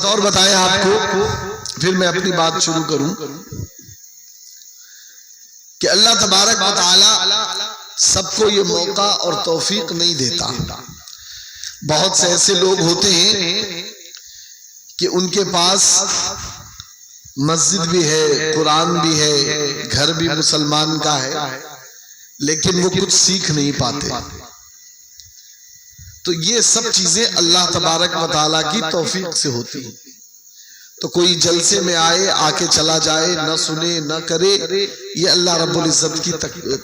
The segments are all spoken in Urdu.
بات اور بتائیں آپ کو، پھر میں اپنی بات شروع کروں، کہ اللہ تبارک و تعالی سب کو یہ موقع اور توفیق نہیں دیتا۔ بہت سے ایسے لوگ ہوتے ہیں کہ ان کے پاس مسجد بھی ہے، قرآن بھی ہے، گھر بھی مسلمان کا ہے، لیکن وہ کچھ سیکھ نہیں پاتے۔ تو یہ سب چیزیں اللہ تبارک و تعالیٰ کی توفیق سے ہوتی ہیں۔ تو کوئی جلسے میں آئے، آ کے چلا جائے، نہ سنے نہ کرے، یہ اللہ رب العزت کی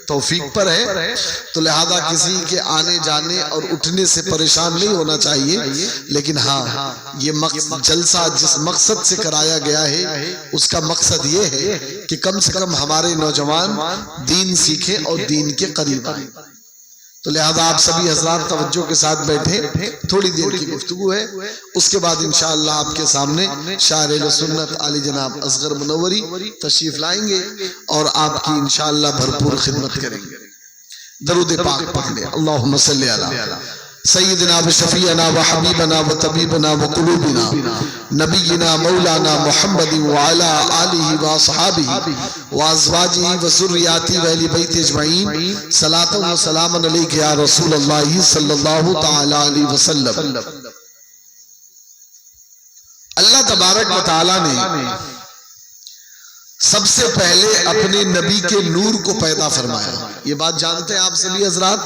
توفیق پر ہے۔ تو لہذا کسی کے آنے جانے اور اٹھنے سے پریشان نہیں ہونا چاہیے، لیکن ہاں یہ جلسہ جس مقصد سے کرایا گیا ہے اس کا مقصد یہ ہے کہ کم سے کم ہمارے نوجوان دین سیکھیں اور دین کے قریب آئیں۔ تو لہذا آپ سبھی حضرات توجہ کے ساتھ بیٹھے، تھوڑی دیر کی گفتگو ہے، اس کے بعد انشاءاللہ آپ کے سامنے شاعر اہل سنت علی جناب اصغر منوری تشریف لائیں گے اور آپ کی انشاءاللہ بھرپور خدمت کریں گے۔ درود پاک پڑھ لیں، اللہم صلی علی سیدنا و شفیعنا و حبیبنا و طبیبنا و قلوبنا نبینا مولانا محمد وعلا آلہ و اصحابہ و ازواجہ و ذریاتہ و اہل بیت اجمعین، صلاۃ و سلام علیک یا رسول اللہ صلی اللہ تعالی علیہ وسلم۔ اللہ تبارک و تعالی نے سب سے پہلے اپنے نبی کے نور کو پیدا فرمایا۔ یہ بات جانتے ہیں آپ سبھی حضرات،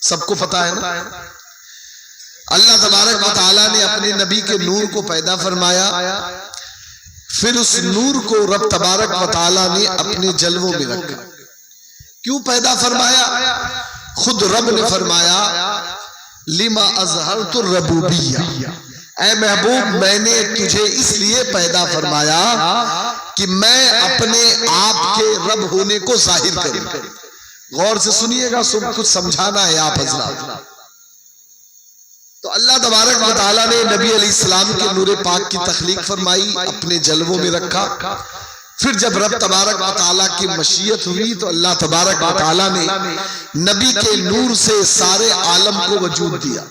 سب کو پتا ہے نا؟ اللہ تبارک و تعالیٰ نے اپنے نبی کے نور کو پیدا فرمایا، پھر اس نور کو رب تبارک و تعالیٰ نے اپنے جلووں میں رکھا۔ کیوں پیدا فرمایا؟ خود رب نے فرمایا لما اظہرت الربوبیہ، اے محبوب میں نے تجھے اس لیے پیدا فرمایا کہ میں اپنے آپ کے رب ہونے کو ظاہر کروں۔ غور سے سنیے گا، سب کچھ سمجھانا ہے آپ حضرات۔ تو اللہ تبارک و تعالیٰ نے نبی علیہ السلام کے نور پاک کی تخلیق فرمائی، اپنے جلووں میں رکھا۔ پھر جب رب تبارک و تعالیٰ کی مشیت ہوئی تو اللہ تبارک و تعالیٰ نے نبی کے نور سے سارے عالم کو وجود دیا۔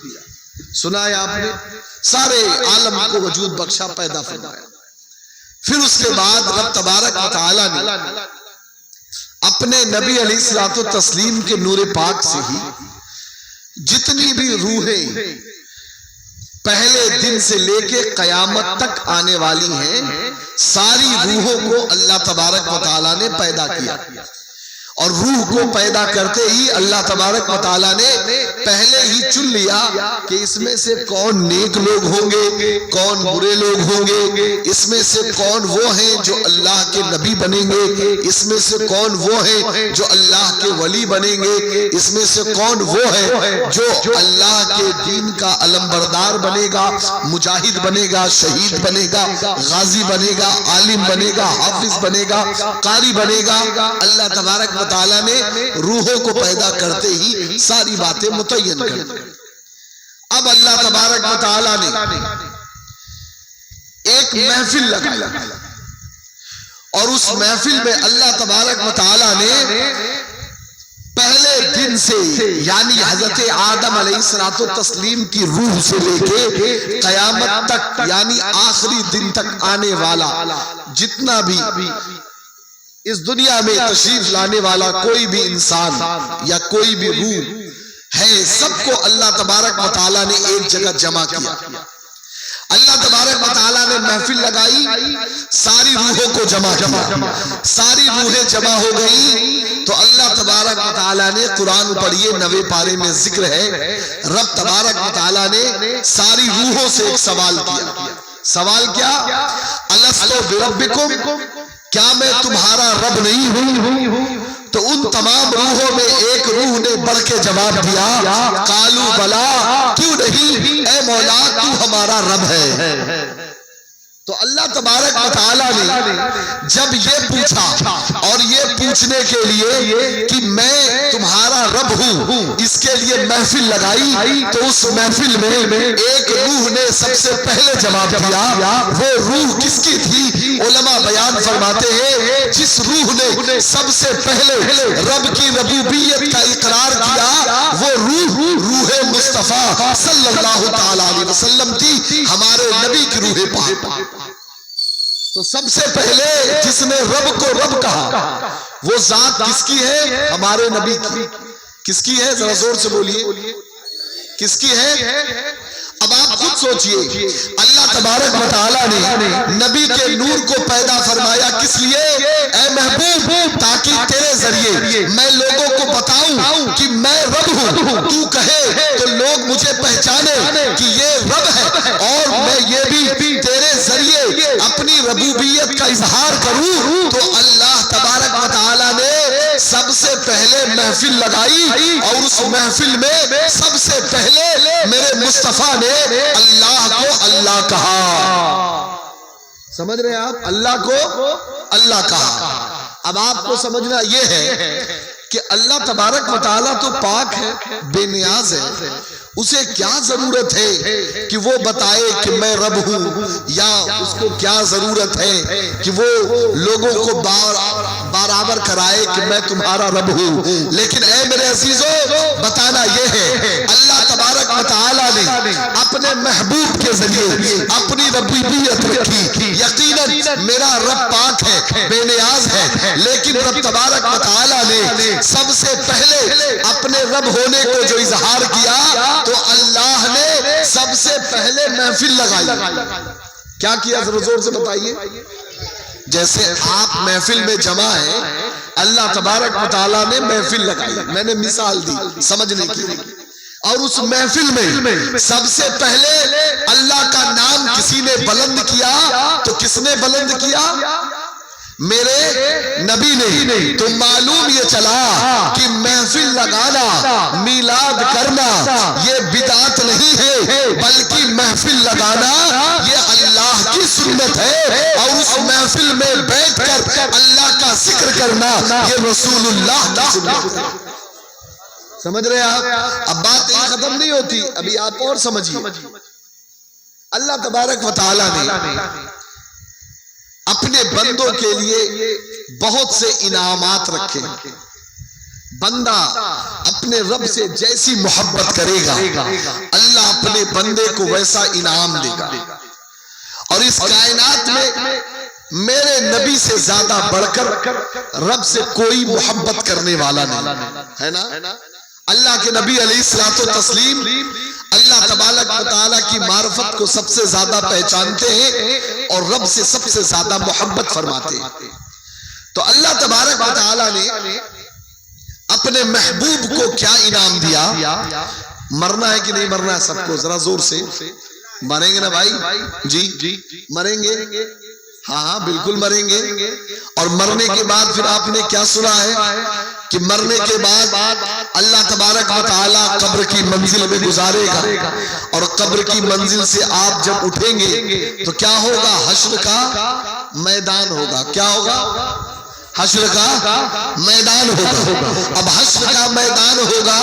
سنا ہے آپ نے؟ سارے عالم کو وجود بخشا، پیدا فرمایا۔ پھر اس کے بعد رب تبارک و تعالیٰ نے اپنے نبی علیہ الصلوۃ والتسلیم کے نور پاک سے ہی جتنی بھی روحیں پہلے دن سے لے کے قیامت تک آنے والی ہیں، ساری روحوں کو اللہ تبارک و تعالیٰ نے پیدا کیا۔ اور روح کو پیدا کرتے ہی اللہ تبارک و تعالیٰ نے پہلے ہی چن لیا کہ اس میں سے کون نیک لوگ ہوں گے، کون برے لوگ ہوں گے، اس میں سے کون وہ ہیں جو اللہ کے نبی بنیں گے، اس میں سے کون وہ ہیں جو اللہ کے ولی بنیں گے، اس میں سے کون وہ ہے جو اللہ کے دین کا علم بردار بنے گا، مجاہد بنے گا، شہید بنے گا، غازی بنے گا، عالم بنے گا، حافظ بنے گا، قاری بنے گا۔ اللہ تبارک و تعالیٰ نے روحوں کو پیدا کرتے ہی ساری باتیں متعین کر دی۔ اب اللہ تبارک و تعالیٰ نے ایک محفل لگایا، اور اس محفل میں اللہ تبارک و تعالیٰ نے پہلے دن سے یعنی حضرت آدم علیہ الصلوۃ والتسلیم کی روح سے لے کے قیامت تک یعنی آخری دن تک آنے والا جتنا بھی اس دنیا میں تشریف لانے والا کوئی بھی انسان یا کوئی بھی روح ہے، سب کو اللہ تبارک و تعالیٰ نے ایک جگہ جمع کیا۔ اللہ تبارک و تعالیٰ نے محفل لگائی، ساری روحوں کو جمع کیا، ساری روحیں جمع ہو گئی تو اللہ تبارک و تعالیٰ نے قرآن پڑھیے 9ویں پارے میں ذکر ہے، رب تبارک و تعالیٰ نے ساری روحوں سے ایک سوال کیا۔ سوال کیا؟ الستو بربکم، کیا میں تمہارا رب نہیں ہوں؟ تو ان تمام روحوں میں ایک روح نے بڑھ کے جواب دیا، قالو بلا، کیوں نہیں اے مولا، تو ہمارا رب ہے۔ تو اللہ تبارک و تعالیٰ نے جب یہ پوچھا اور یہ پوچھنے کے لیے کہ میں تمہارا رب ہوں اس کے لیے محفل لگائی، تو اس محفل میں ایک روح نے سب سے پہلے جواب دیا۔ وہ روح کس کی تھی؟ علماء بیان فرماتے ہیں جس روح نے سب سے پہلے رب کی ربوبیت کا اقرار کیا وہ روح مصطفیٰ صلی اللہ تعالی علیہ وسلم تھی، ہمارے نبی کی روح پاک۔ تو سب سے پہلے جس نے رب کو رب کہا وہ ذات کس کی ہے؟ ہمارے نبی کی۔ کس کی ہے؟ ذرا زور سے بولیے، کس کی ہے؟ اب آپ خود سوچئے، اللہ تبارک و تعالیٰ نے نبی کے نور کو پیدا فرمایا کس لیے؟ اے محبوب تاکہ تیرے ذریعے میں لوگوں کو بتاؤں کہ میں رب ہوں، تو کہے تو لوگ مجھے پہچانے کہ یہ رب ہے، اور میں یہ بھی تیرے ذریعے اپنی ربوبیت کا اظہار کروں۔ تو اللہ تبارک و تعالیٰ نے سب سے پہلے محفل لگائی، اور اس محفل میں سب سے پہلے میرے مصطفیٰ نے اللہ کو اللہ کہا۔ سمجھ رہے ہیں آپ؟ اللہ کو اللہ کہا۔ اب آپ کو سمجھنا یہ ہے کہ اللہ تبارک و تعالیٰ تو پاک ہے، بے نیاز ہے، اسے کیا ضرورت ہے کہ وہ بتائے کہ میں رب ہوں، یا اس کو کیا ضرورت ہے کہ وہ لوگوں کو برابر کرائے کہ میں تمہارا رب ہوں۔ لیکن اے میرے عزیزو، بتانا یہ ہے اللہ تبارک و تعالیٰ نے اپنے محبوب کے ذریعے اپنی ربوبیت رکھی۔ یقیناً میرا رب پاک ہے، بے نیاز ہے، لیکن رب تبارک و تعالیٰ نے سب سے پہلے اپنے رب ہونے کو جو اظہار کیا تو اللہ نے سب سے پہلے محفل لگائی۔ کیا کیا؟ ذرا زور سے بتائیے۔ جیسے آپ محفل میں جمع ہیں، اللہ تبارک و تعالیٰ نے محفل لگائی، میں نے مثال دی سمجھنے کی، اور اس محفل میں سب سے پہلے اللہ کا نام کسی نے بلند کیا، تو کس نے بلند کیا؟ میرے نبی نے۔ تو معلوم یہ چلا کہ محفل لگانا، میلاد کرنا یہ بدعت نہیں ہے، بلکہ محفل لگانا یہ اللہ کی سنت ہے، اور اس محفل میں بیٹھ کر اللہ کا ذکر کرنا یہ رسول اللہ کی سنت ہے۔ سمجھ رہے ہیں آپ؟ اب بات یہ ختم نہیں ہوتی، ابھی آپ اور سمجھیے۔ اللہ تبارک و تعالیٰ نے اپنے بندوں کے لیے بہت سے انعامات رکھے۔ بندہ اپنے رب سے جیسی محبت کرے گا اللہ اپنے بندے کو ویسا انعام دے گا، اور اس کائنات میں میرے نبی سے زیادہ بڑھ کر رب سے کوئی محبت کرنے والا نہیں ہے نا۔ اللہ کے نبی علیہ الصلوۃ والتسلیم اللہ تبارک و تعالیٰ کی معرفت کو سب سے زیادہ پہچانتے ہیں اور رب سے سب سے زیادہ محبت فرماتے ہیں۔ تو اللہ تبارک و تعالیٰ نے اپنے محبوب کو کیا انعام دیا؟ مرنا ہے کہ نہیں مرنا ہے سب کو؟ ذرا زور سے مریں گے نا بھائی؟ جی مریں گے، ہاں بالکل مریں گے۔ اور مرنے کے بعد پھر آپ نے کیا سنا ہے کہ مرنے کے بعد اللہ تبارک و تعالیٰ قبر کی منزل میں گزارے گا، اور قبر کی منزل سے آپ جب اٹھیں گے تو کیا ہوگا؟ حشر کا میدان ہوگا۔ کیا ہوگا؟ حشر کا میدان ہوگا۔ اب حشر کا میدان ہوگا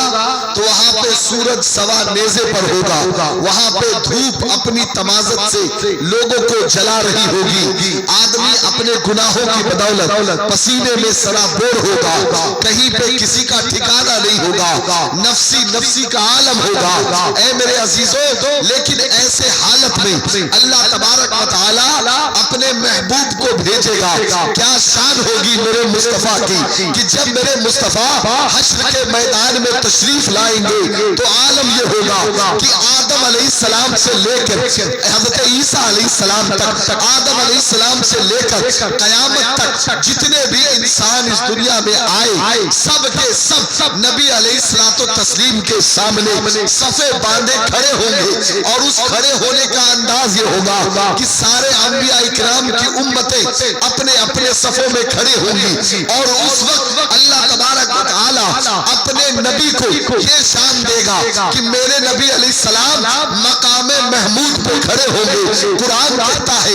تو وہاں پہ سورج سوا نیزے پر ہوگا، وہاں پہ دھوپ اپنی تمازت سے لوگوں کو جلا رہی ہوگی، آدمی اپنے گناہوں کی بدولت پسینے میں سرابور ہوگا، کہیں پہ کسی کا ٹھکانہ نہیں ہوگا، نفسی کا عالم ہوگا۔ اے میرے عزیزو، لیکن ایسے حالت میں اللہ تبارک و تعالیٰ اپنے محبوب کو بھیجے گا۔ کیا شان ہوگی میرے مصطفیٰ کی کہ جب میرے مصطفیٰ حشر کے میدان میں تشریف لائیں گے تو عالم یہ ہوگا کہ آدم علیہ السلام سے لے کر حضرت عیسیٰ علیہ السلام تک، آدم علیہ السلام سے لے کر قیامت تک جتنے بھی انسان اس دنیا میں آئے سب کے سب نبی علیہ الصلوۃ والتسلیم کے سامنے صفے باندھے کھڑے ہوں گے، اور اس کھڑے ہونے کا انداز یہ ہوگا کہ سارے انبیاء اکرام کی امتیں اپنے اپنے صفوں میں کھڑے ہوں گی، اور اس وقت اللہ تبارک و تعالیٰ اپنے نبی کو یہ شان دے گا کہ میرے نبی علیہ السلام مقام محمود پہ کھڑے ہوں گے۔ قرآن کہتا ہے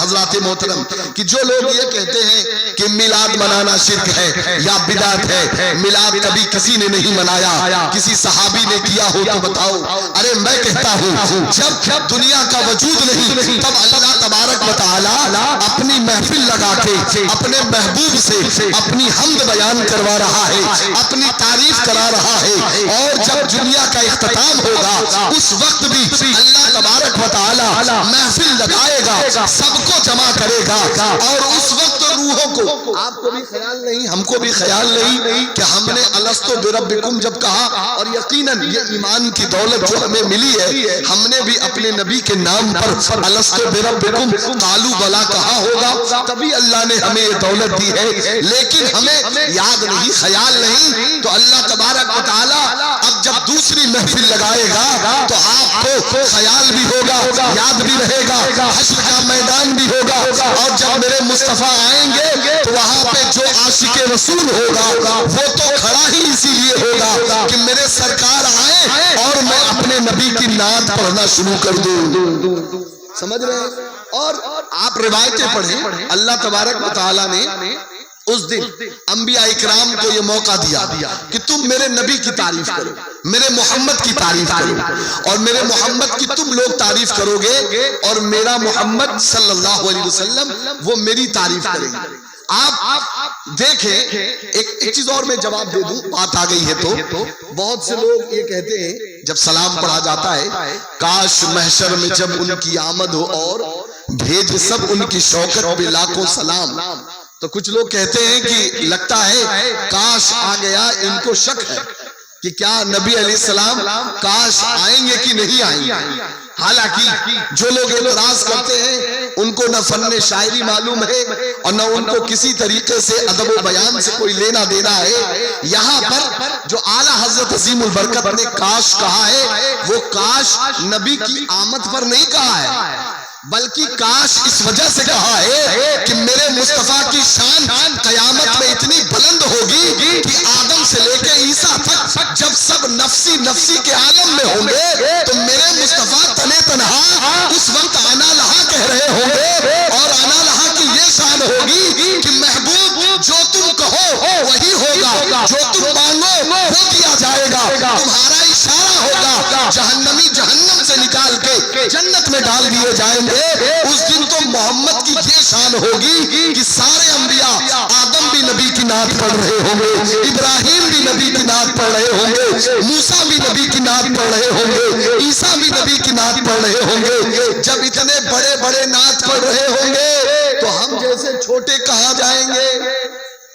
حضرات محترم کہ جو لوگ یہ کہتے ہیں کہ میلاد منانا شرک ہے یا بدعت ہے، میلاد کبھی کسی نے نہیں منایا، کسی صحابی نے کیا ہو تو بتاؤ. ارے میں کہتا ہوں جب دنیا کا وجود نہیں تب اللہ تبارک و تعالی اپنی محفل لگا کے اپنے محبوب سے اپنی حمد بیان کروا رہا ہے، اپنی تعریف کرا رہا ہے. اور جب دنیا کا اختتام ہوگا اس وقت بھی اللہ تبارک و تعالی محفل لگائے گا، سب کو جمع کرے گا. اور اس وقت روحوں کو، آپ کو بھی خیال نہیں ہم کو بھی خیال نہیں کہ ہم نے الستو بربکم جب کہا، اور یقیناً یہ ایمان کی دولت جو ہمیں ملی ہے، ہم نے بھی اپنے نبی کے نام پر الستو بربکم قالوا بلا کہا ہوگا، تبھی اللہ نے ہمیں یہ دولت دی ہے. لیکن ہمیں یاد نہیں، خیال نہیں. تو اللہ تبارک و تعالی اب جب دوسری محفل لگائے گا تو آپ کو خیال بھی ہوگا، یاد بھی رہے گا، حشر کا میدان بھی ہوگا. اور جب میرے مصطفیٰ آئیں گے تو وہاں پہ جو عاشق رسول ہوگا وہ تو کھڑا ہی اسی لیے ہوگا کہ میرے سرکار آئے اور میں اپنے نبی کی نعت پڑھنا شروع کر دوں. سمجھ رہے ہیں؟ اور آپ روایتیں پڑھیں، اللہ تبارک و تعالیٰ نے اس دن انبیاء اکرام کو یہ موقع دیا کہ تم میرے نبی کی تعریف کرو، میرے محمد کی تعریف کرو، اور میرے محمد کی تم لوگ تعریف کرو گے اور میرا محمد صلی اللہ علیہ وسلم وہ میری تعریف کریں گے. آپ دیکھیں ایک چیز اور میں جواب دے دوں، بات آ گئی ہے تو بہت سے لوگ یہ کہتے ہیں جب سلام پڑھا جاتا ہے، کاش محشر میں جب ان کی آمد ہو اور بھیج سب ان کی شوکت پہ لاکھوں سلام. تو کچھ لوگ کہتے ہیں کہ لگتا ہے کاش آ گیا، ان کو شک ہے کہ کیا نبی علیہ السلام کاش آئیں گے کہ نہیں آئیں گے. حالانکہ جو لوگ اعتراض کرتے ہیں ان کو نہ فن شاعری معلوم ہے اور نہ ان کو کسی طریقے سے ادب و بیان سے کوئی لینا دینا ہے. یہاں پر جو اعلیٰ حضرت عظیم البرکت نے کاش کہا ہے وہ کاش نبی کی آمد پر نہیں کہا ہے، بلکہ کاش اس وجہ سے کہا ہے کہ میرے مصطفیٰ کی شان قیامت میں اتنی بلند ہوگی کہ آدم سے لے کے عیسیٰ تک جب سب نفسی نفسی کے عالم میں ہوں گے تو میرے مصطفیٰ تنے تنہا اس وقت انا لہا کہہ رہے ہوں گے. اور انا لہا کی یہ شان ہوگی کہ محبوب جو تم کہو وہی ہوگا، جو تم مانگو وہ دیا جائے گا. تمہارا اشارہ ہوگا، جہنمی جہنم سے نکال کے جنت میں ڈال دیے جائیں گے. اس دن تو محمد کی یہ شان ہوگی کہ سارے انبیاء، آدم بھی نبی کی نعت پڑھ رہے ہوں گے، ابراہیم بھی نبی کی نعت پڑھ رہے ہوں گے، موسیٰ بھی نبی کی نعت پڑھ رہے ہوں گے، عیسیٰ بھی نبی کی نعت پڑھ رہے ہوں گے. جب اتنے بڑے بڑے نعت پڑھ رہے ہوں گے تو ہم جیسے چھوٹے کہاں جائیں گے؟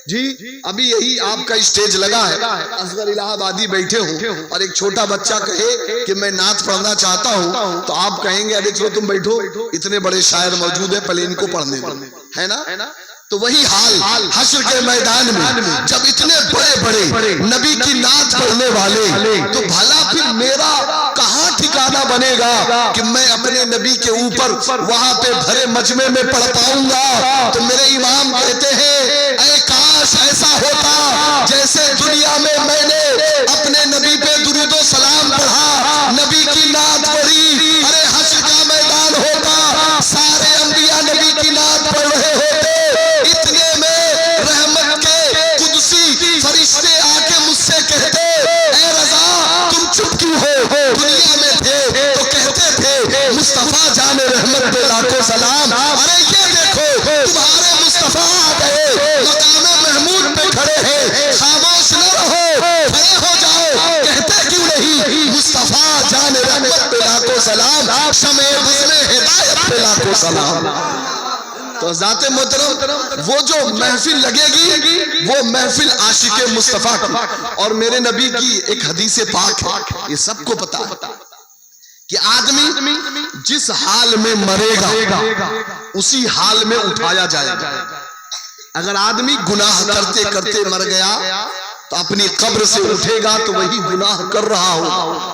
جی ابھی یہی آپ کا اسٹیج لگا ہے، اصغر الہ آبادی بیٹھے ہوں اور ایک چھوٹا بچہ کہے کہ میں نعت پڑھنا چاہتا ہوں تو آپ کہیں گے ارے چلو تم بیٹھو، اتنے بڑے شاعر موجود ہیں پہلے ان کو پڑھنے دو، ہے نا؟ تو وہی حال حشر کے میدان میں جب اتنے بڑے بڑے نبی کی نعت پڑھنے والے، تو بھلا پھر میرا کہاں ٹھکانہ بنے گا کہ میں اپنے نبی کے اوپر وہاں پہ بھرے مجمع میں پڑھ پاؤں گا. تو میرے امام کہتے ہیں اے کاش ایسا ہوتا جیسے دنیا میں نے اپنے نبی پہ درود و سلام پڑھا، نبی کی نعت پڑھی، ارے حشر کا میدان ہوتا، سارے انبیاء نبی کی نعت پڑھ رہے ہوتے، اتنے میں رحمت کے قدسی فرشتے آ کے مجھ سے کہتے اے رضا تم چپ کیوں ہو؟ دنیا میں تھے تو کہتے تھے مصطفیٰ جان رحمت پہ لاکھوں سلام. ارے یہ دیکھو تمہارے مصطفیٰ آ گئے، مقام محمود پہ کھڑے ہیں، خاموش نہ رہو، کھڑے ہو جاؤ. کہتے کیوں نہیں مصطفیٰ جان رحمت پہ لاکھوں سلام، شمع بزم ہدایت پہ لاکھوں سلام. تو ذات محترم وہ جو محفل لگے گی وہ محفل عاشق مصطفیٰ کی. اور میرے نبی کی ایک حدیث پاک ہے، یہ سب کو پتا ہے کہ آدمی جس حال میں مرے گا اسی حال میں اٹھایا جائے گا. اگر آدمی گناہ کرتے کرتے مر گیا تو اپنی قبر سے اٹھے گا تو وہی گناہ کر رہا ہوگا.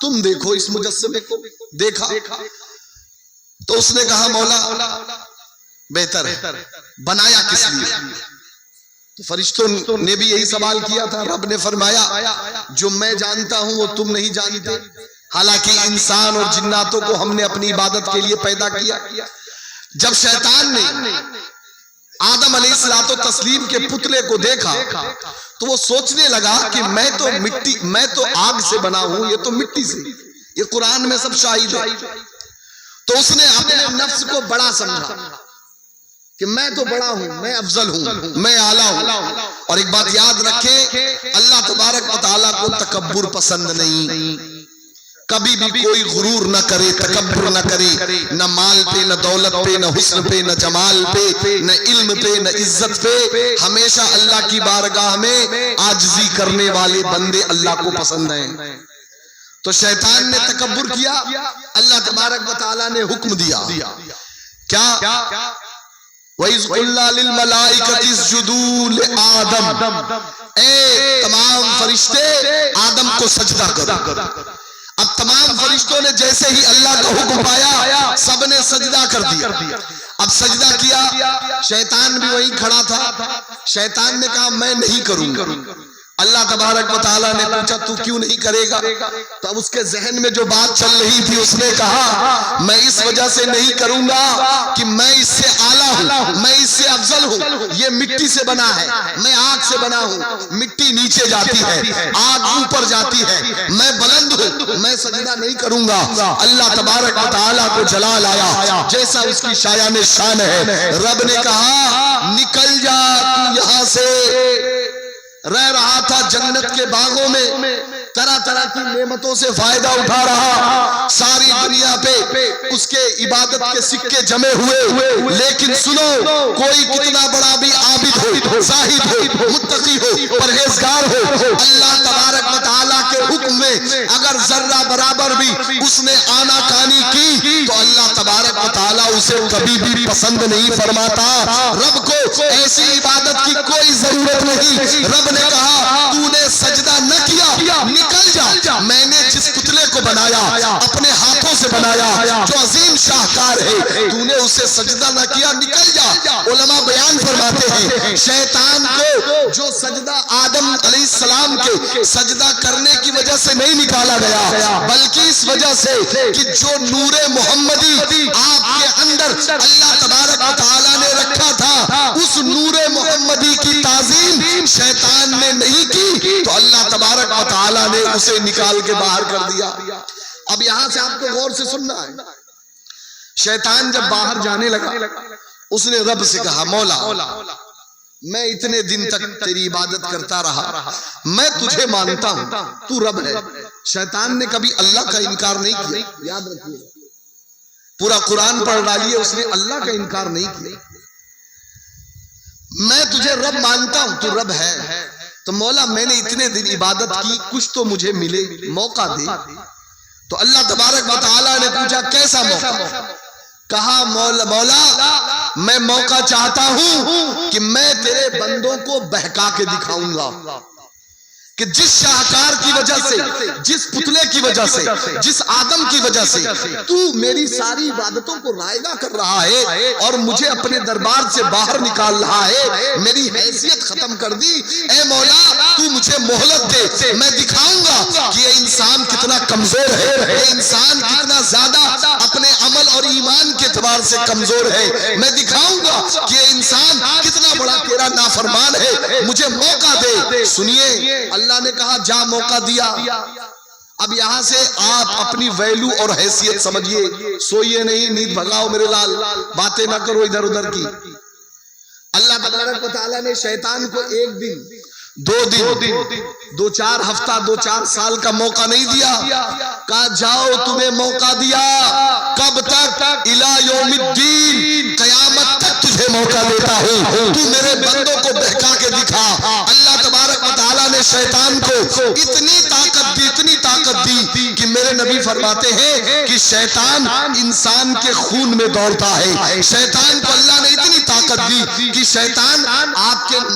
تم دیکھو اس مجسمے کو. دیکھا تو اس نے کہا مولا بہتر ہے، بنایا کس لیے؟ تو فرشتوں نے بھی یہی سوال کیا تھا. رب نے فرمایا جو میں جانتا ہوں وہ تم نہیں جانتے. حالانکہ انسان اور جناتوں کو ہم نے اپنی عبادت کے لیے پیدا کیا. جب شیطان نے آدم علیہ الصلوۃ والتسلیم کے پتلے کو دیکھا تو وہ سوچنے لگا کہ میں تو آگ سے بنا ہوں، یہ تو مٹی سے. یہ قرآن میں سب شاہد ہے. تو اس نے اپنے نفس کو بڑا سمجھا کہ میں تو بڑا ہوں، میں افضل ہوں، میں اعلیٰ ہوں. اور ایک بات یاد رکھیں، اللہ تبارک و تعالیٰ کو تکبر پسند نہیں. کبھی بھی کوئی غرور نہ کرے، تکبر نہ کرے، نہ مال پہ، نہ دولت پہ، نہ حسن پہ، نہ جمال پہ، نہ علم پہ، نہ عزت پہ. ہمیشہ اللہ کی بارگاہ میں عاجزی کرنے والے بندے اللہ کو پسند ہیں. تو شیطان نے تکبر کیا، اللہ تبارک و تعالیٰ نے حکم دیا کیا؟ وَإِذْ قُلْنَا لِلْمَلَائِكَةِ اسْجُدُوا لِآدَمَ، اے تمام فرشتے آدم کو سجدہ کرو. اب تمام فرشتوں نے جیسے ہی اللہ کا حکم پایا سب نے سجدہ کر دیا. اب سجدہ کیا، شیطان بھی وہیں کھڑا تھا. شیطان نے کہا میں نہیں کروں گا. اللہ تبارک و تعالیٰ نے پوچھا تو کیوں نہیں کرے گا؟ تو اب اس کے ذہن میں جو بات چل رہی تھی اس نے کہا میں اس وجہ سے نہیں کروں گا کہ میں اس سے اعلیٰ ہوں، میں اس سے افضل ہوں. یہ مٹی سے بنا ہے، میں آگ سے بنا ہوں. مٹی نیچے جاتی ہے، آگ اوپر جاتی ہے، میں بلند ہوں، میں سجدہ نہیں کروں گا. اللہ تبارک و تعالیٰ کو جلال آیا جیسا اس کی شایان شان ہے. رب نے کہا نکل جا، تو یہاں سے رہ رہا تھا جنت کے باغوں میں، طرح طرح کی نعمتوں سے فائدہ اٹھا رہا، ساری دنیا پہ اس کے عبادت کے سکے جمے ہوئے. لیکن سنو، کوئی کتنا بڑا بھی عابد ہو، زاہد ہو، متقی ہو، پرہیزگار ہو، اللہ تبارک و تعالیٰ کے حکم میں اگر ذرہ برابر بھی اس نے آنا کانی کی تو اللہ تبارک و تعالیٰ اسے کبھی بھی پسند نہیں فرماتا. رب کو ایسی عبادت کی کوئی ضرورت نہیں. رب نے کہا تو نے سجدہ نہ کیا، نکل جا. میں نے جس پتلے کو بنایا اپنے ہاتھوں سے بنایا جو عظیم شاہکار ہے، تو نے اسے سجدہ نہ کیا، نکل جا. علماء بیان فرماتے ہیں شیطان کو جو سجدہ آدم علیہ السلام کے سجدہ کرنے کی وجہ سے نہیں نکالا گیا، بلکہ اس وجہ سے کہ جو نور محمدی آپ کے اندر اللہ تبارک و تعالیٰ نے رکھا تھا، اس نور محمدی کی تعظیم شیطان نے نہیں کی تو اللہ تبارک و تعالیٰ نے اسے نکال کے باہر کر دیا. اب یہاں سے آپ کو غور سے سننا ہے. شیطان جب باہر جانے لگا اس نے رب سے کہا مولا میں اتنے دن تک تیری عبادت کرتا رہا، میں تجھے مانتا ہوں، تو رب ہے. شیطان نے کبھی اللہ کا انکار نہیں کیا. یاد رکھیے، پورا قرآن پڑھ ڈالیے، اس نے اللہ کا انکار نہیں کیا. میں تجھے رب مانتا ہوں، تو رب ہے. تو مولا میں نے اتنے دن عبادت کی، کچھ تو مجھے ملے، موقع دے. تو اللہ تبارک و تعالیٰ نے پوچھا کیسا موقع؟ کہا مولا میں موقع چاہتا ہوں کہ میں تیرے بندوں کو بہکا کے دکھاؤں گا کہ جس شاہکار کی وجہ سے، جس پتلے کی وجہ سے، جس آدم کی وجہ سے تو میری ساری عبادتوں کو رائگاں کر رہا ہے اور مجھے اپنے دربار سے باہر نکال رہا ہے، میری حیثیت ختم کر دی. اے مولا تو مجھے مہلت دے، میں دکھاؤں گا کہ یہ انسان کتنا کمزور ہے، یہ انسان کتنا زیادہ اپنے عمل اور ایمان کے اعتبار سے کمزور ہے. میں دکھاؤں گا کہ یہ انسان کتنا بڑا تیرا نافرمان ہے، مجھے موقع دے. سنیے، اللہ نے کہا جا، موقع دیا. اب یہاں سے آپ اپنی ویلو اور حیثیت سمجھیے. سوئیے نہیں، نیند بھگاؤ میرے لال، باتیں نہ کرو ادھر ادھر کی. اللہ تبارک و تعالیٰ نے شیطان کو ایک دن، دو دن، دو چار ہفتہ، دو چار سال کا موقع نہیں دیا. کہا جاؤ تمہیں موقع دیا. کب تک؟ الی یوم الدین، قیامت تک تجھے موقع دیتا ہوں، تو میرے بندوں کو بہکا کے دکھا. اللہ تبارک و تعالیٰ نے شیطان کو اتنی طاقت دی کہ میرے نبی فرماتے ہیں کہ شیطان انسان کے خون میں دوڑتا ہے. شیطان کو اللہ نے اتنی طاقت دی کہ شیطان آپ کے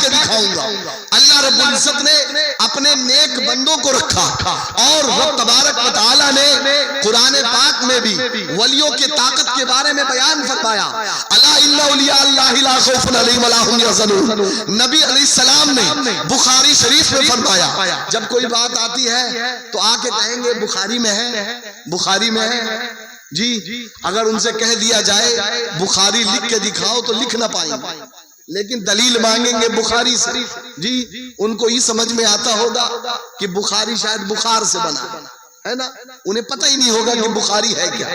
کے دکھاؤں گا۔ اللہ رب العزت نے اپنے نیک بندوں کو رکھا، اور رب تبارک و تعالیٰ نے قرآن پاک میں بھی ولیوں کے طاقت کے بارے میں بیان فرمایا، الا ان اولیاء اللہ لا خوف علیہم ولا هم یحزنون۔ نبی علیہ السلام نے بخاری شریف میں فرمایا، جب کوئی بات آتی ہے تو آ کے کہیں گے بخاری میں ہے، بخاری میں ہے جی۔ اگر ان سے کہہ دیا جائے بخاری لکھ کے دکھاؤ تو لکھ نہ پائیں گے، لیکن دلیل مانگیں گے بخاری سے جی، ان کو یہ سمجھ میں آتا ہوگا کہ بخاری شاید بخار سے بنا ہے نا، انہیں پتہ ہی نہیں ہوگا کہ بخاری ہے کیا۔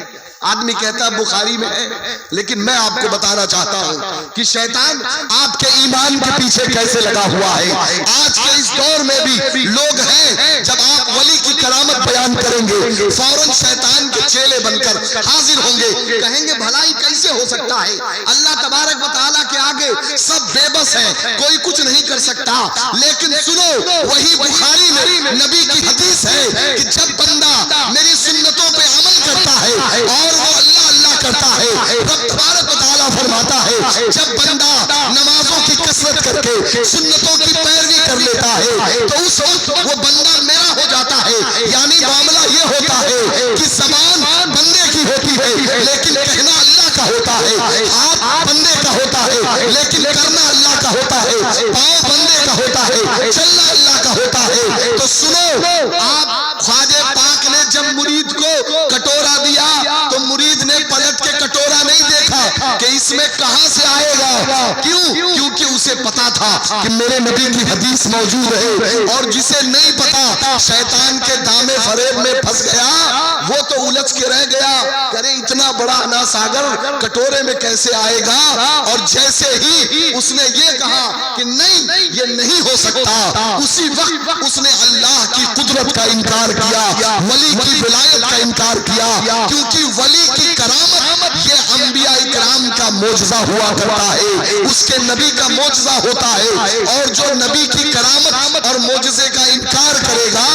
آدمی کہتا ہے بخاری میں ہے، لیکن میں آپ کو بتانا چاہتا ہوں کہ شیطان آپ کے ایمان کے پیچھے کیسے لگا ہوا ہے۔ آج کے اس دور میں بھی لوگ ہیں، جب آپ ولی کی کرامت بیان کریں گے فوراً شیطان کے چیلے بن کر حاضر ہوں گے، کہیں گے بھلائی کیسے ہو سکتا ہے، اللہ تبارک و تعالیٰ کے آگے سب بے بس ہیں، کوئی کچھ نہیں کر سکتا۔ لیکن سنو، وہی بخاری میں نبی کی حدیث ہے کہ جب بندہ میری سنتوں پہ عمل کرتا ہے اور وہ اللہ اللہ کرتا ہے، رب تبارک و تعالیٰ فرماتا ہے جب بندہ نمازوں کی کثرت کر کے سنتوں کی پیروی کر لیتا ہے تو اس وقت وہ بندہ میرا ہو جاتا ہے۔ یعنی معاملہ یہ ہوتا ہے کہ زبان بندے کی ہوتی ہے لیکن کہنا اللہ کا ہوتا ہے، ہاتھ بندے کا ہوتا ہے لیکن کرنا اللہ کا ہوتا ہے، پاؤں بندے کا ہوتا ہے چلنا اللہ کا ہوتا ہے۔ تو سنو، آپ خواجہ پاک نے جب مرید کو کٹورا دیا تو مرید نے پلٹ کے کٹورا نہیں دیکھا کہ اس میں کہاں سے آئے گا، کیونکہ اسے پتا تھا کہ میرے نبی کی حدیث موجود ہے، اور جسے نہیں پتا شیطان کے دامے فریب میں پھنس گیا، وہ تو الجھ کے رہ گیا، کرے اتنا بڑا انا ساگر کٹورے میں کیسے آئے گا۔ اور جیسے ہی اس نے یہ کہا کہ نہیں یہ نہیں ہو سکتا، اسی وقت اس نے اللہ کی قدرت کا انکار کیا، ولی کی ولایت کا انکار کیا، کیونکہ ولی کی کرامت یہ انبیاء اکرام کا معجزہ ہوا کرتا ہے، اس کے نبی کا معجزہ ہوتا ہے، اور جو نبی کی کرامت اور معجزے کا انکار کرے گا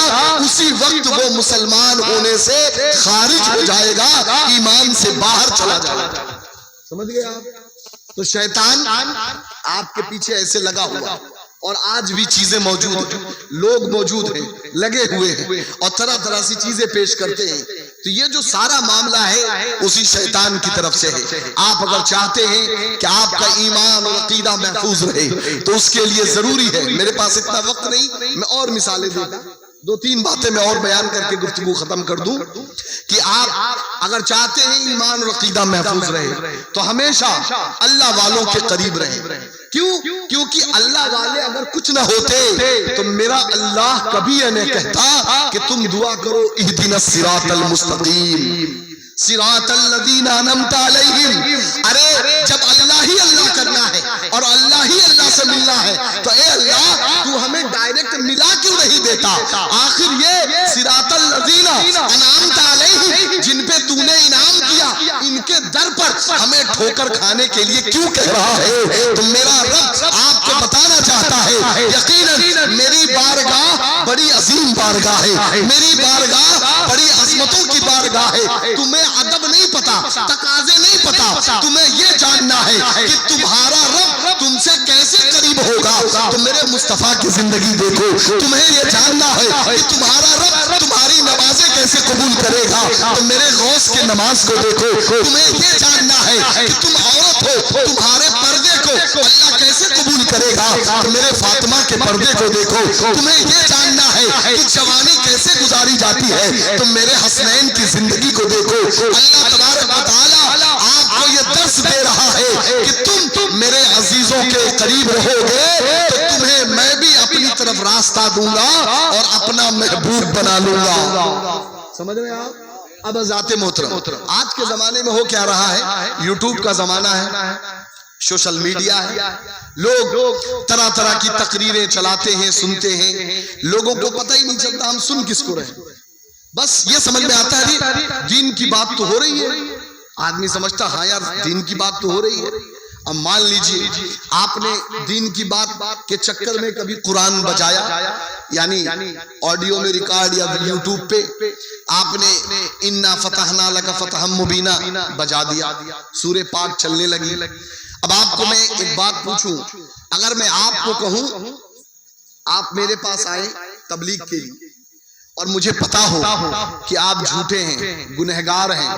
اسی وقت وہ مسلمان ہونے سے خارج ہو جائے گا، ایمان سے باہر چلا جائے گا۔ سمجھ گئے آپ؟ تو شیطان آپ کے پیچھے ایسے لگا ہوا، اور آج بھی چیزیں موجود ہیں، لوگ موجود ہیں لگے ہوئے ہیں اور طرح طرح سی چیزیں پیش کرتے ہیں۔ تو یہ جو سارا معاملہ ہے اسی شیطان کی طرف سے ہے۔ آپ اگر چاہتے ہیں کہ آپ کا ایمان اور عقیدہ محفوظ رہے تو اس کے لیے ضروری ہے، میرے پاس اتنا وقت نہیں، میں اور مثالیں دیتا، دو تین باتیں میں اور بیان کر کے گفتگو ختم کر دوں کہ آپ اگر چاہتے ہیں ایمان اور عقیدہ محفوظ رہے تو ہمیشہ اللہ والوں کے قریب رہیں۔ کیونکہ اللہ والے اگر کچھ نہ ہوتے تو میرا اللہ کبھی یہ نہیں کہتا کہ تم دعا کرو اہدنا الصراط المستقیم صراط الذین انعمت علیہم۔ ارے جب اللہ ہی اللہ کرنا ہے اور اللہ ہی اللہ سے ملنا ہے تو اے اللہ تو ہمیں ڈائریکٹ ملا کیوں نہیں دیتا؟ آخر یہ صراط الذین انعمت علیہم جن پہ تو نے انعام کیا ان کے در پر ہمیں ٹھوکر کھانے کے لیے کیوں کہہ رہا ہے؟ تو میرا رب آپ کو بتانا چاہتا ہے یقیناً میری بارگاہ بڑی عظیم بارگاہ ہے، میری بارگاہ بڑی عظمتوں کی بارگاہ ہے۔ تمہیں ادب نہیں پتا، تقاضے نہیں پتا، تمہیں یہ جاننا ہے کہ تمہارا رب تم سے کیسے قریب ہوگا۔ تو میرے مصطفیٰ کی زندگی دیکھو، تمہیں یہ جاننا ہے کہ تمہارا رب تمہاری نمازیں کیسے قبول کرے گا۔ تو میرے غوث کے نماز کو دیکھو، تمہیں یہ جاننا ہے کہ تم عورت ہو، تمہارے پردے کو اللہ کیسے قبول کرے گا۔ تو میرے فاطمہ کے پردے کو دیکھو، تمہیں یہ جاننا ہے کہ جوانی کیسے گزاری جاتی ہے۔ تو میرے حسنین کی زندگی کو دیکھو، اللہ تبارک و تعالی آپ کو یہ درس دے رہا ہے کہ تم میرے عزیزوں کے قریب رہو گے تو تمہیں میں بھی اپنی طرف راستہ دوں گا اور اپنا محبوب بنا لوں گا۔ سمجھ رہے ہیں آپ؟ اب ذات محترم آج کے زمانے میں ہو کیا رہا ہے، یوٹیوب کا زمانہ ہے، سوشل میڈیا ہے، لوگ طرح طرح کی تقریریں چلاتے ہیں، سنتے ہیں، لوگوں کو پتہ ہی نہیں چلتا ہم سن کس کو رہے، بس یہ سمجھ میں آتا ہے دین کی بات تو ہو رہی ہے، آدمی سمجھتا ہاں یار دین کی بات تو ہو رہی ہے۔ اب مان لیجئے آپ نے دین کی بات کے چکر میں کبھی قرآن بجایا، یعنی آڈیو میں ریکارڈ یا یوٹیوب پہ آپ نے انا فتحنا لک فتحا مبینا بجا دیا، سورہ پاک چلنے لگی، اب آپ کو میں ایک بات پوچھوں، اگر میں آپ کو کہوں آپ میرے پاس آئے تبلیغ کے لیے اور مجھے پتا ہو کہ آپ جھوٹے ہیں، گنہگار ہیں،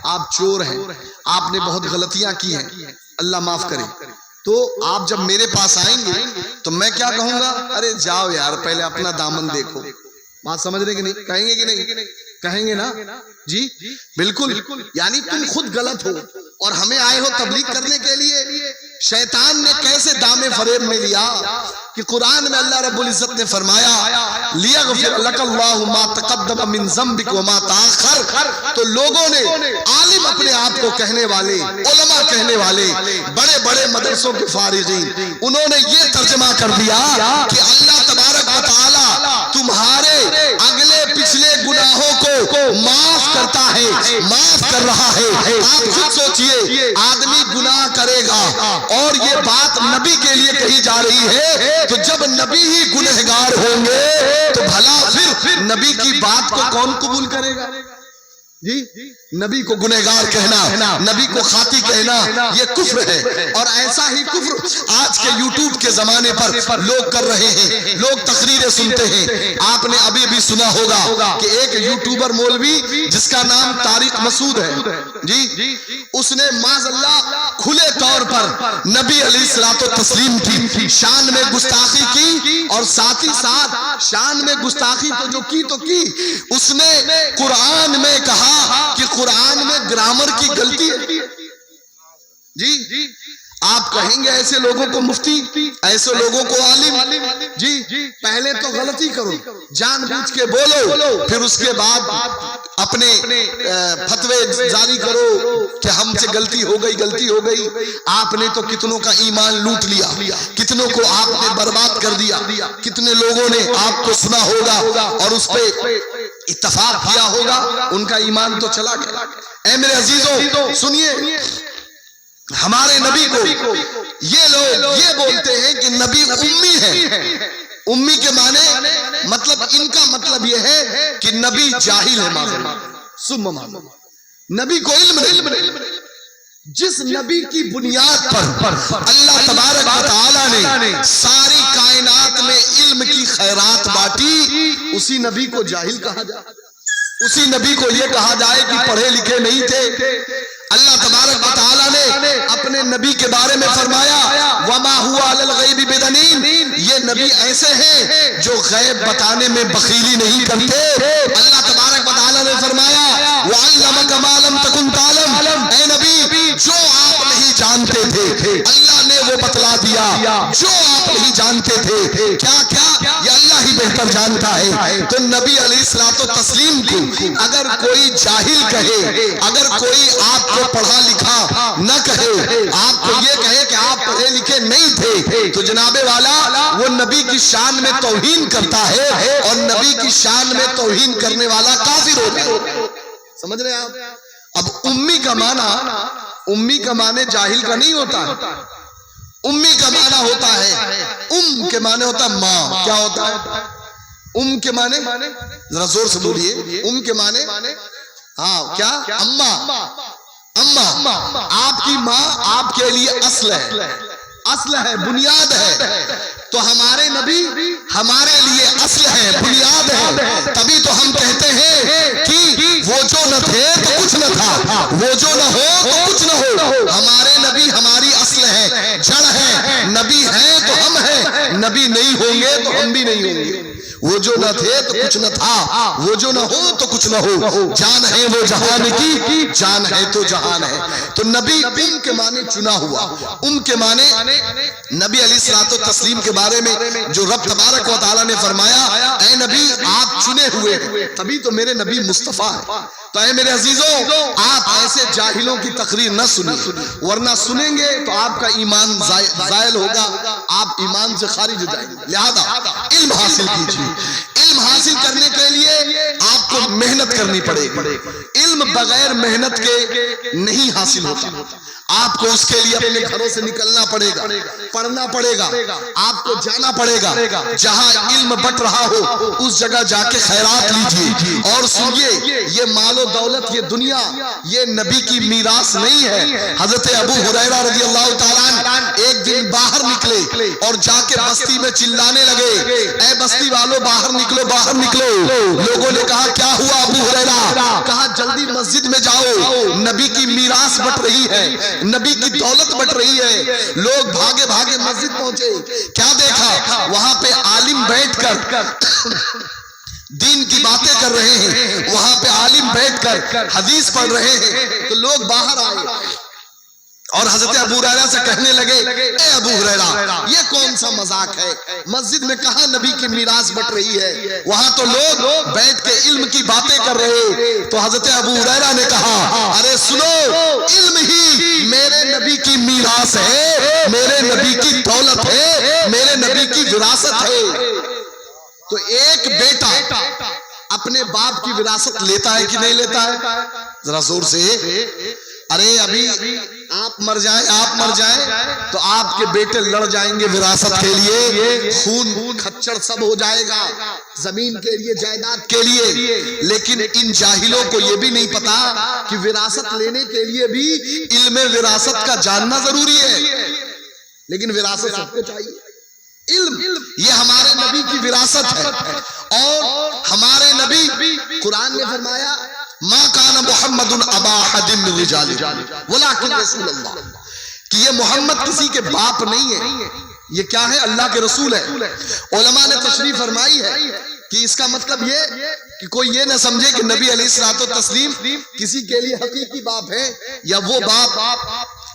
آپ چور ہیں، آپ نے بہت غلطیاں کی ہیں، اللہ معاف کرے، تو آپ جب میرے پاس آئیں گے تو میں کیا کہوں گا؟ ارے جاؤ یار پہلے اپنا دامن دیکھو. بات سمجھ رہے کہ نہیں؟ کہیں گے کہ نہیں؟ کہیں گے نا جی بالکل. یعنی تم خود غلط ہو اور ہمیں آئے ہو تبلیغ کرنے کے لیے. شیطان نے کیسے دام فریب میں لیا کہ قرآن میں اللہ رب العزت نے فرمایا لیغفر لک اللہ ما تقدم من ذنبک وما تاخر. تو لوگوں نے، عالم اپنے آپ کو کہنے والے، علماء کہنے والے، بڑے بڑے مدرسوں کے فارغین، انہوں نے یہ ترجمہ کر دیا کہ اللہ تبارک و تعالی تمہارے اگلے پچھلے گناہوں کو معاف کرتا ہے، معاف کر رہا ہے. آپ خود سوچئے، آدمی گناہ کرے گا اور یہ بات نبی کے لیے کہی جا رہی ہے، تو جب نبی ہی گنہگار ہوں گے تو بھلا پھر نبی کی بات کو کون قبول کرے گا؟ جی نبی کو گنہگار کہنا، نبی کو خاطی کہنا، یہ کفر ہے. اور ایسا ہی کفر آج کے یوٹیوب کے زمانے پر لوگ کر رہے ہیں. لوگ تقریریں سنتے ہیں. آپ نے ابھی بھی سنا ہوگا کہ ایک یوٹیوبر مولوی جس کا نام طارق مسعود ہے جی، اس نے معاذ اللہ کھلے طور پر نبی علیہ الصلوۃ والتسلیم کی شان میں گستاخی کی، اور ساتھ ہی ساتھ شان میں گستاخی تو کی اس نے قرآن میں کہا کہ قرآن میں گرامر کی غلطی ہے. جی آپ کہیں گے ایسے لوگوں کو مفتی، ایسے لوگوں کو عالم؟ جی پہلے تو غلطی کرو، جان بوجھ کے بولو، پھر اس کے بعد اپنے فتوے جاری کرو کہ ہم سے غلطی ہو گئی. آپ نے تو کتنوں کا ایمان لوٹ لیا، کتنوں کو آپ نے برباد کر دیا، کتنے لوگوں نے آپ کو سنا ہوگا اور اس پہ اتفاق کیا ہوگا، ان کا ایمان تو چلا گیا. اے میرے عزیزوں سنیے، ہمارے نبی کو یہ لوگ یہ بولتے ہیں کہ نبی امی ہے. امی کے معنی مطلب ان کا مطلب یہ ہے کہ نبی جاہل ہے. نبی کو علم نہیں. جس نبی کی بنیاد پر اللہ تبارک و تعالی نے ساری کائنات میں علم کی خیرات بانٹی، اسی نبی کو جاہل کہا جائے، اسی نبی کو یہ کہا جائے کہ پڑھے لکھے نہیں تھے. اللہ تبارک و تعالی نے اپنے نبی کے بارے میں فرمایا وَمَا هُوَ عَلَى الْغَيْبِ بِضَنِينٍ. یہ نبی ایسے ہیں جو غیب بتانے میں بخیلی نہیں کرتے. اللہ تبارک و تعالی نے فرمایا وَعَلَّمَكَ مَا لَمْ تَكُنْ تَعْلَمْ. اے نبی جو آپ نہیں جانتے تھے اللہ نے وہ بتلا دیا. جو آپ نہیں جانتے تھے کیا یہ اللہ ہی بہتر جانتا ہے. تو نبی علیہ الصلوۃ والتسلیم کو اگر کوئی جاہل کہے، اگر کوئی آپ کو پڑھا لکھا نہ کہے، آپ کو یہ کہے کہ آپ پڑھے لکھے نہیں تھے، تو جناب والا وہ نبی کی شان میں توہین کرتا ہے، اور نبی کی شان میں توہین کرنے والا کافر ہوتا ہے. سمجھ رہے ہیں آپ؟ اب امی کا معنی جاہل کا نہیں ہوتا ہے. امی کا معنی ہوتا ہے، کے معنی ہوتا ہے ماں. کیا ہوتا ہے کے معنی؟ ذرا زور سے بولیے. کے معنی ہاں کیا؟ اماں. آپ کی ماں آپ کے لیے اصل ہے، بنیاد ہے. تو ہمارے نبی ہمارے لیے اصل ہے، بنیاد ہے. تبھی تو ہم کہتے ہیں کہ وہ جو نہ تھے تو کچھ نہ تھا، وہ جو نہ ہو تو کچھ نہ ہو. ہمارے نبی ہماری اصل ہے، جڑ ہے. نبی ہیں تو ہم ہیں، نبی نہیں ہوں گے تو ہم بھی نہیں ہوں گے. وہ جو نہ تھے تو کچھ نہ تھا، وہ جو نہ ہو تو کچھ نہ ہو. جان ہے وہ جہان کی، جان ہے تو جہان ہے. تو نبی کے معنی چنا ہوا. کے معنی نبی علیہ الصلوۃ والتسلیم کے بارے میں جو رب تبارک و تعالی نے فرمایا اے نبی آپ چنے ہوئے ہیں، تبھی تو میرے نبی مصطفیٰ ہے. تو اے میرے عزیزوں آپ ایسے جاہلوں کی تقریر نہ سنیں، ورنہ سنیں گے تو آپ کا ایمان زائل ہوگا، آپ ایمان سے خارج ہو جائیں گے. لہذا علم حاصل کیجیے. علم حاصل کرنے کے لیے آپ کو محنت کرنی پڑے گی. علم بغیر محنت کے نہیں حاصل ہوتا. آپ کو اس کے لیے اپنے گھروں سے نکلنا پڑے گا، پڑھنا پڑے گا، آپ کو جانا پڑے گا، جہاں علم بٹ رہا ہو اس جگہ جا کے خیرات لیجیے۔ اور سنیے، یہ مال و دولت، یہ دنیا، یہ نبی کی میراث نہیں ہے۔ حضرت ابو ہریرہ رضی اللہ تعالیٰ عنہ ایک دن باہر نکلے اور جا کے بستی میں چلانے لگے، اے بستی والوں باہر نکلو، باہر نکلو۔ لوگوں نے کہا کیا ہوا ابو ہریرہ؟ کہا جلدی مسجد میں جاؤ، نبی کی میراث بٹ رہی ہے، نبی کی دولت بٹ رہی ہے۔ لوگ بھاگے بھاگے مسجد پہنچے، کیا دیکھا؟ وہاں پہ عالم بیٹھ کر دین کی باتیں کر رہے ہیں، وہاں پہ عالم بیٹھ کر حدیث پڑھ رہے ہیں۔ تو لوگ باہر آئے اور حضرت ابو ہریرہ سے کہنے لگے، اے ابو ہریرہ یہ کون سا مذاق ہے؟ مسجد میں کہاں نبی کی میراث بٹ رہی ہے، وہاں تو لوگ بیٹھ کے علم کی باتیں کر رہے۔ تو حضرت ابو ہریرہ نے کہا، ارے سنو، علم ہی میرے نبی کی میراث ہے، میرے نبی کی دولت ہے، میرے نبی کی وراثت ہے۔ تو ایک بیٹا اپنے باپ کی وراثت لیتا ہے کہ نہیں لیتا ہے؟ ذرا زور سے، ارے ابھی آپ مر جائیں تو آپ کے بیٹے لڑ جائیں گے وراثت کے لیے، خون کھچڑ سب ہو جائے گا زمین کے لیے، جائیداد کے لیے۔ لیکن ان جاہلوں کو یہ بھی نہیں پتا کہ وراثت لینے کے لیے بھی علم وراثت کا جاننا ضروری ہے۔ لیکن وراثت سب کو چاہیے، علم یہ ہمارے نبی کی وراثت ہے۔ اور ہمارے نبی، قرآن نے فرمایا ما کان محمد ابا احد من رجالکم ولکن رسول اللہ، کہ یہ محمد کسی کے باپ نہیں ہے، یہ کیا ہے؟ اللہ کے رسول ہے۔ علماء نے تشریح فرمائی ہے کہ اس کا مطلب یہ کہ کوئی یہ نہ سمجھے کہ نبی علیہ الصلوۃ والتسلیم کسی کے لیے حقیقی باپ ہے یا وہ باپ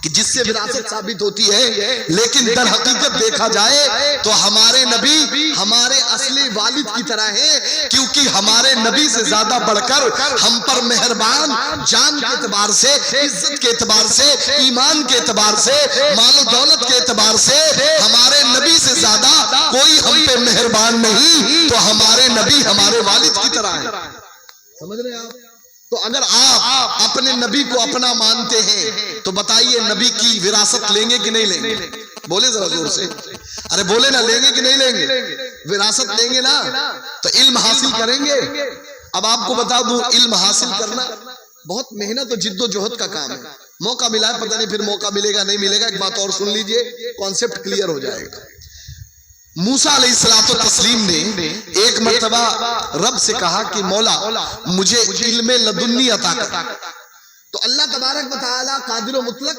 کہ جس سے وراثت ثابت ہوتی ہے، لیکن در حقیقت دیکھا جائے تو ہمارے نبی ہمارے اصلی والد کی طرح ہے، کیونکہ ہمارے نبی سے زیادہ بڑھ کر ہم پر مہربان، جان کے اعتبار سے، عزت کے اعتبار سے، ایمان کے اعتبار سے، مال و دولت کے اعتبار سے ہمارے نبی سے زیادہ کوئی ہم پہ مہربان نہیں۔ تو ہمارے نبی ہمارے والد کی طرح ہے، سمجھ رہے ہیں آپ؟ تو اگر آپ اپنے نبی کو اپنا مانتے ہیں تو بتائیے نبی کی وراثت لیں گے کہ نہیں لیں گے؟ بولے ذرا زور سے، ارے بولے نا، لیں گے کہ نہیں لیں گے؟ وراثت لیں گے نا، تو علم حاصل کریں گے۔ اب آپ کو بتا دوں، علم حاصل کرنا بہت محنت اور جد و جہد کا کام ہے۔ موقع ملا ہے، پتہ نہیں پھر موقع ملے گا نہیں ملے گا، ایک بات اور سن لیجئے، کانسیپٹ کلیئر ہو جائے گا۔ موسیٰ علیہ الصلوۃ والتسلیم نے ایک مرتبہ رب سے کہا کہ مولا مجھے علم لدنی عطا کر، تو اللہ تبارک و تعالیٰ قادر و مطلق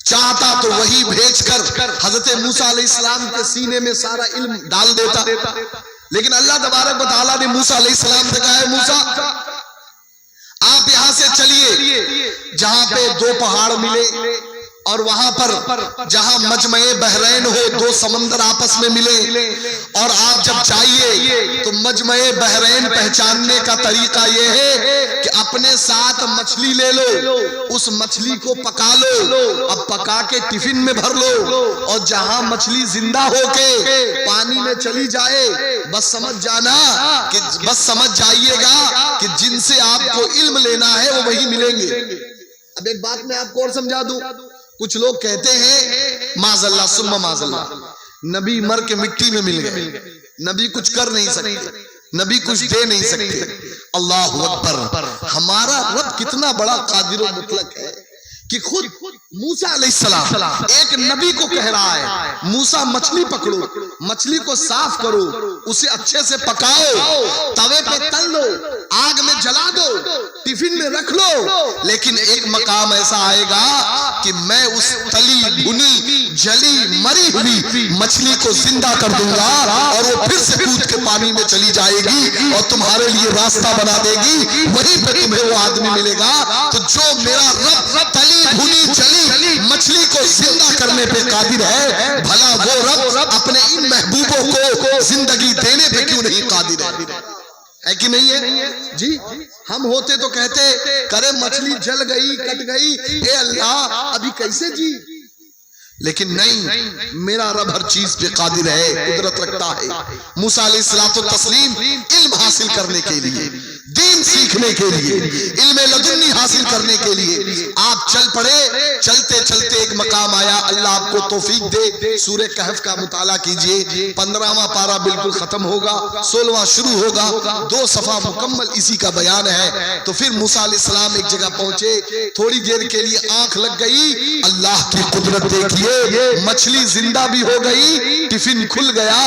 چاہتا تو وہی بھیج کر حضرت موسیٰ علیہ السلام کے سینے میں سارا علم ڈال دیتا، لیکن اللہ تبارک و تعالیٰ نے موسیٰ علیہ السلام سے کہا ہے موسیٰ آپ یہاں سے چلیے، جہاں پہ دو پہاڑ ملے اور وہاں پر جہاں مجمع بحرین ہو، دو سمندر آپس میں ملے، اور آپ جب جائیے تو مجمع بحرین پہچاننے کا طریقہ یہ ہے کہ اپنے ساتھ مچھلی لے لو، اس مچھلی کو پکا لو، اب پکا کے ٹفن میں بھر لو، اور جہاں مچھلی زندہ ہو کے پانی میں چلی جائے بس سمجھ جائیے گا کہ جن سے آپ کو علم لینا ہے وہ وہی ملیں گے۔ اب ایک بات میں آپ کو اور سمجھا دوں، کچھ لوگ کہتے ہیں معاذ اللہ ثم معاذ اللہ، نبی مر کے مٹی میں مل گئے، نبی کچھ کر نہیں سکتے، نبی کچھ دے نہیں سکتے۔ اللہ اکبر، ہمارا رب کتنا بڑا قادر و مطلق ہے کہ خود موسیٰ علیہ السلام ایک نبی کو کہہ رہا ہے موسیٰ مچھلی پکڑو، مچھلی کو صاف کرو، اسے اچھے سے پکاؤ، توے پہ تل لو، آگ میں جلا دو، ٹفن میں رکھ لو، لیکن ایک مقام ایسا آئے گا کہ میں اس تلی بھنی جلی مری ہوئی مچھلی کو زندہ کر دوں گا اور وہ پھر سے کود کے پانی میں چلی جائے گی اور تمہارے لیے راستہ بنا دے گی، وہیں پہ تمہیں وہ آدمی ملے گا۔ تو جو میرا رب تلی بھنی چلی مچھلی کو زندہ کرنے پہ قادر ہے، بھلا وہ رب اپنے ان محبوبوں کو زندگی دینے پہ کیوں نہیں قادر ہے کہ نہیں ہے؟ جی ہم ہوتے تو کہتے کرے مچھلی جل گئی، کٹ گئی، اے اللہ ابھی کیسے جی؟ لیکن نہیں، میرا رب ہر چیز پہ قادر ہے، قدرت رکھتا ہے۔ موسیٰ علیہ الصلوۃ والتسلیم علم حاصل کرنے کے لیے، دین سیکھنے کے لیے، علم لدنی حاصل کرنے کے لیے آپ چل پڑے۔ چلتے چلتے ایک مقام آیا، اللہ آپ کو توفیق دے، سورہ کہف کا مطالعہ کیجئے، 15واں پارہ بالکل ختم ہوگا، 16واں شروع ہوگا، 2 صفحہ مکمل اسی کا بیان ہے۔ تو پھر موسیٰ علیہ السلام ایک جگہ پہنچے، تھوڑی دیر کے لیے آنکھ لگ گئی، اللہ کی قدرت دیکھیے، مچھلی زندہ بھی ہو گئی، ٹفن کھل گیا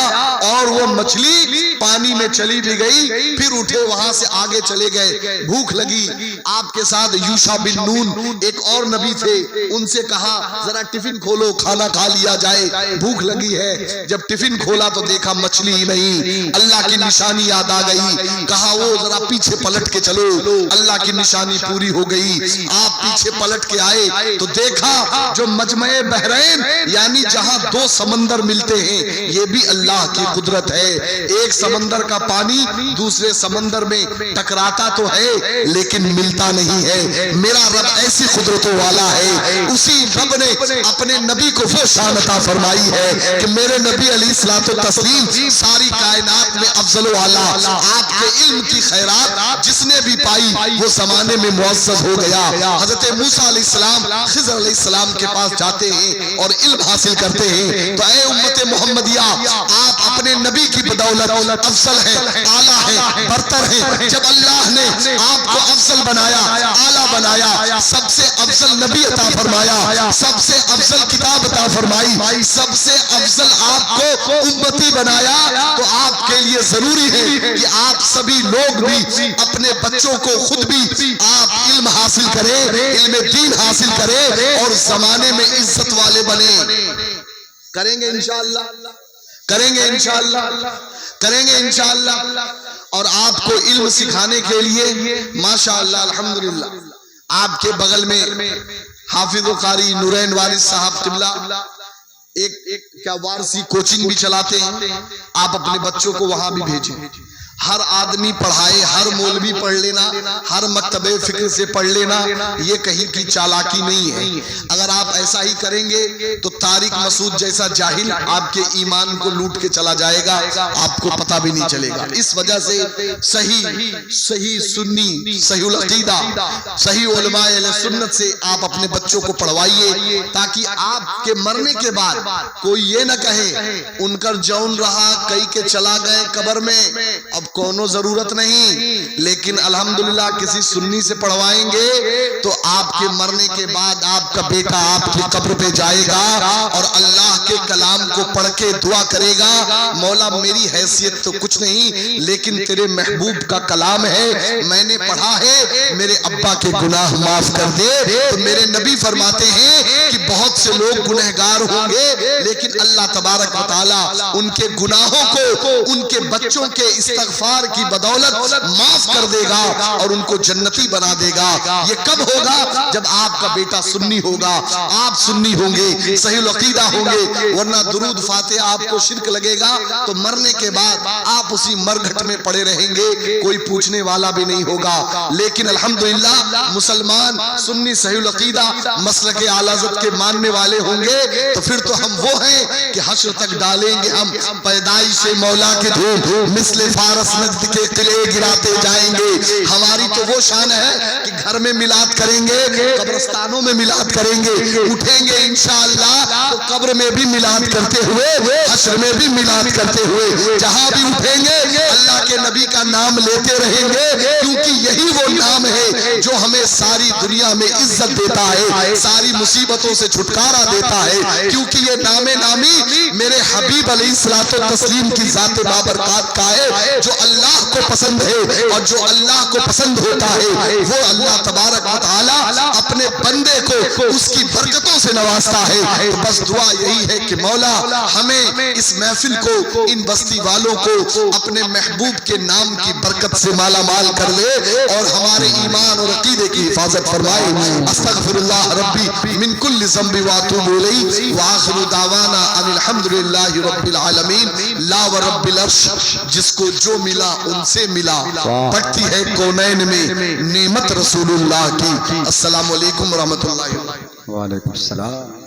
اور وہ مچھلی پانی میں چلی بھی گئی۔ پھر اٹھے، وہاں سے آگے چلے گئے، بھوک لگی۔ آپ کے ساتھ یوشع بن نون ایک اور نبی تھے، ان سے کہا ذرا ٹفن کھولو، کھانا کھا لیا جائے، بھوک لگی ہے۔ جب ٹفن کھولا تو دیکھا مچھلی ہی نہیں، اللہ کی نشانی یاد آ گئی، کہا وہ ذرا پیچھے پلٹ کے چلو، اللہ کی نشانی پوری ہو گئی۔ آپ پیچھے پلٹ کے آئے تو دیکھا جو مجمع بحرین یعنی جہاں 2 سمندر ملتے ہیں، یہ بھی اللہ کی قدرت ہے۔ ایک سمندر کا پانی دوسرے سمندر میں ٹکراتا تو ہے لیکن ملتا نہیں ہے۔ میرا رب ایسی قدرتوں والا ہے، اسی رب نے اپنے نبی کو وہ شان عطا فرمائی ہے کہ میرے نبی علیہ الصلوۃ والتسلیم ساری کائنات میں افضل و اعلیٰ، آپ کے علم کی خیرات جس نے بھی پائی وہ زمانے میں معزز ہو گیا۔ حضرت موسیٰ علیہ السلام خضر علیہ السلام کے پاس جاتے ہیں اور علم حاصل کرتے ہیں۔ تو اے امت محمدیہ، آپ اپنے نبی کی بدولت افضل ہیں، اعلیٰ ہیں، برتر ہیں۔ جب اللہ نے آپ کو افضل بنایا، اعلیٰ بنایا، سب سے افضل نبی عطا فرمایا، سب سے افضل کتاب عطا فرمائی، سب سے افضل آپ کو امتی بنایا، تو آپ کے لیے ضروری ہے کہ آپ سبھی لوگ بھی اپنے بچوں کو خود بھی آپ علم حاصل کریں، علم دین حاصل کریں اور زمانے میں عزت والے بنیں۔ کریں گے انشاءاللہ، کریں گے انشاءاللہ، کریں گے انشاءاللہ۔ اور آپ کو علم سکھانے کے لیے ماشاءاللہ الحمدللہ آپ کے بغل میں حافظ و قاری نورین وارث صاحب قبلہ ایک کیا وارثی کوچنگ بھی چلاتے ہیں، آپ اپنے بچوں کو وہاں بھی بھیجیں۔ ہر آدمی پڑھائے، ہر مولوی پڑھ لینا، ہر مکتب فکر سے پڑھ لینا، یہ کہیں کی چالاکی نہیں ہے۔ اگر آپ ایسا ہی کریں گے تو طارق مسعود جیسا جاہل آپ کے ایمان کو لوٹ کے چلا جائے گا، آپ کو پتہ بھی نہیں چلے گا۔ اس وجہ سے صحیح سنی، صحیح العقیدہ، صحیح علماء اہل سنت سے آپ اپنے بچوں کو پڑھوائیے، تاکہ آپ کے مرنے کے بعد کوئی یہ نہ کہے ان کا جون رہا کئی کے چلا گئے قبر میں، اب کونوں ضرورت نہیں۔ لیکن الحمدللہ کسی سنی سے پڑھوائیں گے تو آپ کے مرنے کے بعد آپ کا بیٹا آپ کی قبر پہ جائے گا اور اللہ کے کلام کو پڑھ کے دعا کرے گا، مولا میری حیثیت تو کچھ نہیں لیکن تیرے محبوب کا کلام ہے، میں نے پڑھا ہے، میرے ابا کے گناہ معاف کر دے۔ تو میرے نبی فرماتے ہیں کہ بہت سے لوگ گنہگار ہوں گے لیکن اللہ تبارک و تعالی ان کے گناہوں کو ان کے بچوں کے استغفار کی بدولت معاف کر دے گا اور ان کو جنتی بنا دے گا۔ یہ کب ہوگا؟ جب آپ کا بیٹا سنی ہوگا، آپ سنی ہوں گے، صحیح العقیدہ ہوں گے، ورنہ درود فاتحہ آپ کو شرک لگے گا تو مرنے کے بعد آپ اسی مرگھٹ میں پڑے رہیں گے، کوئی پوچھنے والا بھی نہیں ہوگا۔ لیکن الحمدللہ مسلمان سنی صحیح العقیدہ مسلک اعلی حضرت کے ماننے والے ہوں گے تو پھر تو ہم وہ ہیں کہ حشر تک ڈالیں گے ہم پیدائش مولا کے دھوم، مثل فارس نجد کے قلعے گراتے جائیں گے۔ ہماری تو وہ شان ہے کہ گھر میں میلاد کریں گے، قبرستانوں میں میلاد کریں گے، اٹھیں گے انشاءاللہ تو قبر میں بھی میلاد کرتے ہوئے، حشر میں بھی میلاد کرتے ہوئے، جہاں بھی اٹھیں گے اللہ کے نبی کا نام لیتے رہیں گے، کیونکہ یہی وہ نام ہے جو ہمیں ساری دنیا میں عزت دیتا ہے، ساری مصیبتوں سے چھٹکارا دیتا ہے، کیونکہ یہ نام نامی میرے حبیب علیہ الصلوۃ والتسلیم کی ذات بابرکات کا ہے، جو اللہ کو پسند ہے اور جو اللہ کو پسند ہوتا ہے وہ اللہ تبارک و تعالی اپنے بندے کو اس کی برکتوں سے نوازتا ہے۔ تو بس دعا یہی ہے کہ مولا ہمیں اس محفل کو، ان بستی والوں کو اپنے محبوب کے نام کی برکت سے مالا مال کر لے اور ہمارے ایمان اور عقیدے کی حفاظت فرمائے۔ استغفر اللہ ربی من کل ذنب واتوب الیہ وآخر دعوانا ان الحمدللہ رب العالمین۔ لا ورب العرش، جس کو جو ملا ان سے ملا، پڑتی ہے کونین میں نعمت رسول اللہ کی۔ السلام علیکم ورحمۃ اللہ وبرکاتہ۔ وعلیکم السلام۔